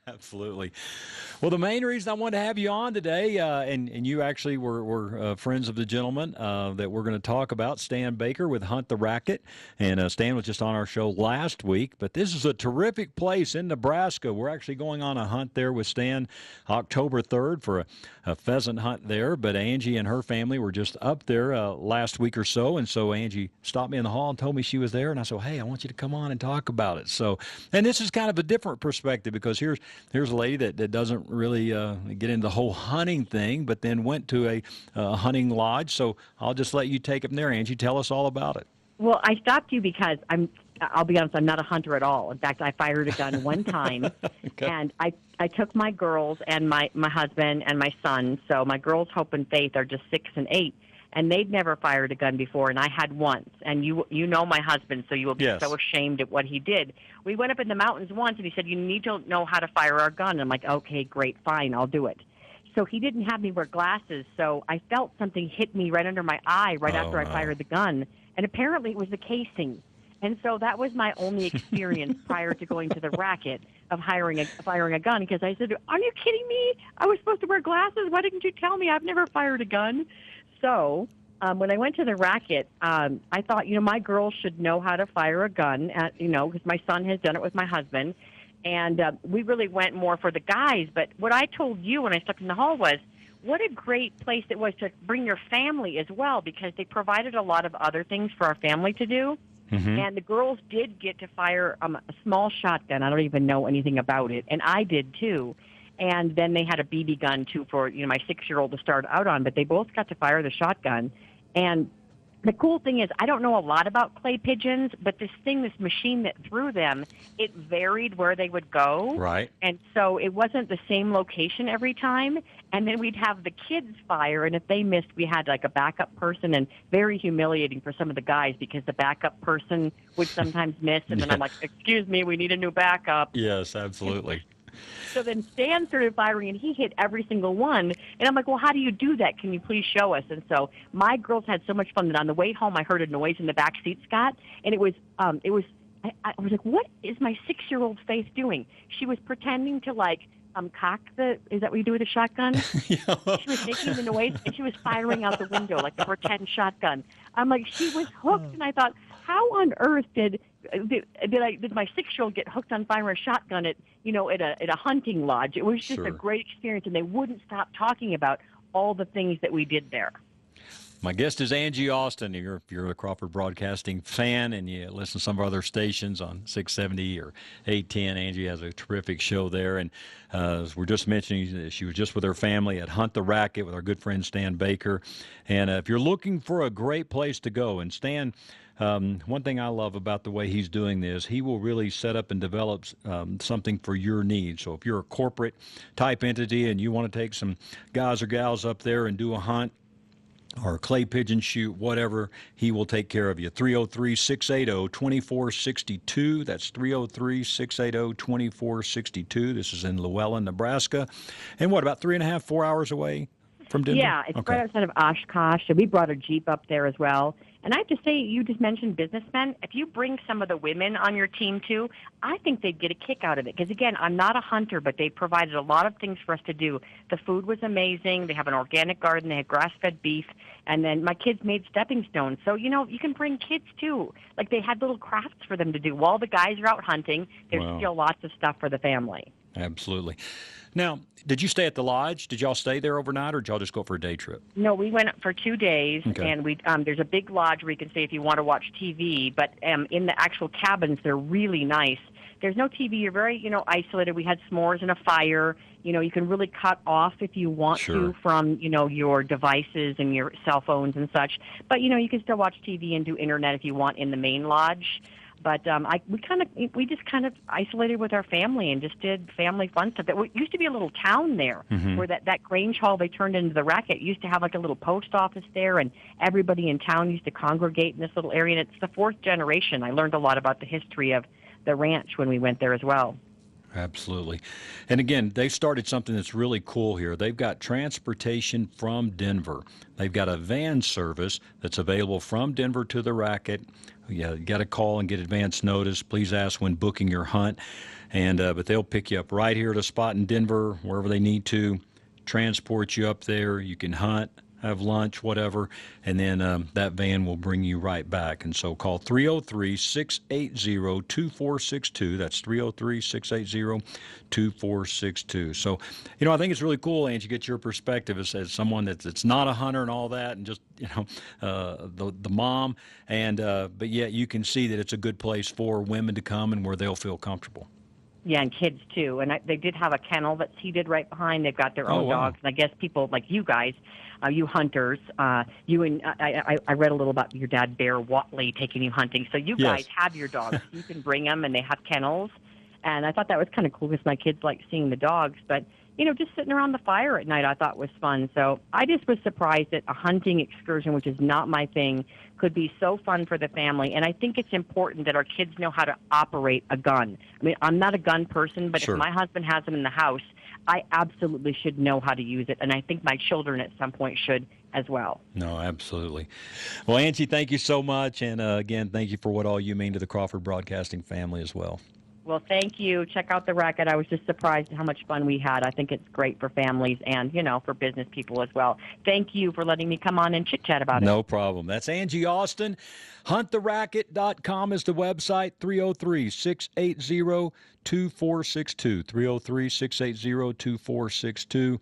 Absolutely. Well, the main reason I wanted to have you on today, and you actually were friends of the gentleman that we're going to talk about, Stan Baker with Hunt the Racket. And Stan was just on our show last week. But this is a terrific place in Nebraska. We're actually going on a hunt there with Stan October 3rd for a pheasant hunt there. But Angie and her family were just up there last week or so. And so Angie stopped me in the hall and told me she was there. And I said, hey, I want you to come on and talk about it. So, and this is kind of a different perspective because here's a lady that doesn't really get into the whole hunting thing, but then went to a hunting lodge. So I'll just let you take it from there, Angie. Tell us all about it. Well, I stopped you because I'll be honest, I'm not a hunter at all. In fact, I fired a gun one time, okay. And I took my girls and my husband and my son. So my girls, Hope and Faith, are just 6 and 8. And they'd never fired a gun before, and I had once. And you know my husband, so you will be yes. so ashamed at what he did. We went up in the mountains once, and he said, you need to know how to fire our gun. And I'm like, okay, great, fine, I'll do it. So he didn't have me wear glasses, so I felt something hit me right under my eye after I fired the gun. And apparently it was the casing. And so that was my only experience prior to going to the Rackett of firing a gun, because I said, are you kidding me? I was supposed to wear glasses. Why didn't you tell me? I've never fired a gun. So when I went to the Rackett, I thought, my girls should know how to fire a gun, because my son has done it with my husband. And we really went more for the guys. But what I told you when I stepped in the hall was, what a great place it was to bring your family as well, because they provided a lot of other things for our family to do. Mm-hmm. And the girls did get to fire a small shotgun. I don't even know anything about it. And I did, too. And then they had a BB gun, too, for my 6-year-old to start out on. But they both got to fire the shotgun. And the cool thing is, I don't know a lot about clay pigeons, but this machine that threw them, it varied where they would go. Right. And so it wasn't the same location every time. And then we'd have the kids fire, and if they missed, we had like a backup person, and very humiliating for some of the guys because the backup person would sometimes miss, and then I'm like, excuse me, we need a new backup. Yes, absolutely. So then Stan started firing, and he hit every single one. And I'm like, well, how do you do that? Can you please show us? And so my girls had so much fun that on the way home, I heard a noise in the back seat, Scott, and I was like, what is my 6-year-old Faith doing? She was pretending to cock is that what you do with a shotgun? She was making the noise, and she was firing out the window like a pretend shotgun. I'm like, she was hooked, and I thought, how on earth did my 6-year-old get hooked on firing a shotgun at a hunting lodge? It was just a great experience, and they wouldn't stop talking about all the things that we did there. My guest is Angie Austin. If you're a Crawford Broadcasting fan and you listen to some of our other stations on 670 or 810, Angie has a terrific show there. And as we're just mentioning, she was just with her family at Hunt the Racket with our good friend Stan Baker. And if you're looking for a great place to go, and Stan, one thing I love about the way he's doing this, he will really set up and develop something for your needs. So if you're a corporate type entity and you want to take some guys or gals up there and do a hunt, or a clay pigeon shoot, whatever, he will take care of you. 303-680-2462. That's 303-680-2462. This is in Llewellyn, Nebraska. And what, about 3.5, 4 hours away from Denver? Yeah, it's right outside of Oshkosh. And we brought a Jeep up there as well. And I have to say, you just mentioned businessmen. If you bring some of the women on your team, too, I think they'd get a kick out of it. Because, again, I'm not a hunter, but they provided a lot of things for us to do. The food was amazing. They have an organic garden. They had grass-fed beef. And then my kids made stepping stones. So, you can bring kids, too. Like, they had little crafts for them to do. While the guys are out hunting, there's still lots of stuff for the family. Absolutely. Now, did you stay at the lodge? Did y'all stay there overnight, or did y'all just go for a day trip? No, we went for 2 days, and we there's a big lodge where you can stay if you want to watch TV, but in the actual cabins, they're really nice. There's no TV. You're very, isolated. We had s'mores and a fire. You can really cut off if you want to from, your devices and your cell phones and such. But, you can still watch TV and do internet if you want in the main lodge. But we just kind of isolated with our family and just did family fun stuff. There used to be a little town there where that Grange Hall they turned into the Rackett used to have like a little post office there, and everybody in town used to congregate in this little area. And it's the 4th generation. I learned a lot about the history of the ranch when we went there as well. Absolutely. And again, they've started something that's really cool here. They've got transportation from Denver. They've got a van service that's available from Denver to the Rackett Yeah, you got to call and get advance notice. Please ask when booking your hunt, and but they'll pick you up right here at a spot in Denver, wherever they need to, transport you up there. You can hunt, have lunch, whatever, and then that van will bring you right back. And so call 303-680-2462. That's 303-680-2462. So, I think it's really cool, Angie, get your perspective as someone that's not a hunter and all that, and just, the mom, and but yet you can see that it's a good place for women to come and where they'll feel comfortable. Yeah, and kids too. And they did have a kennel that's heated right behind. They've got their own dogs. And I guess people like you guys, you hunters, I read a little about your dad, Bear Watley, taking you hunting. So you guys have your dogs. You can bring them, and they have kennels. And I thought that was kind of cool because my kids like seeing the dogs. But, just sitting around the fire at night I thought was fun. So I just was surprised that a hunting excursion, which is not my thing, could be so fun for the family. And I think it's important that our kids know how to operate a gun. I mean, I'm not a gun person, but Sure. If my husband has them in the house, I absolutely should know how to use it. And I think my children at some point should as well. No, absolutely. Well, Angie, thank you so much. And again, thank you for what all you mean to the Crawford Broadcasting family as well. Well, thank you. Check out the Rackett. I was just surprised at how much fun we had. I think it's great for families and, for business people as well. Thank you for letting me come on and chit-chat about it. No problem. That's Angie Austin. HuntTheRacket.com is the website, 303-680-2462, 303-680-2462.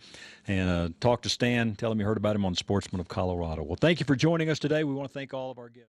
And talk to Stan. Tell him you heard about him on Sportsman of Colorado. Well, thank you for joining us today. We want to thank all of our guests.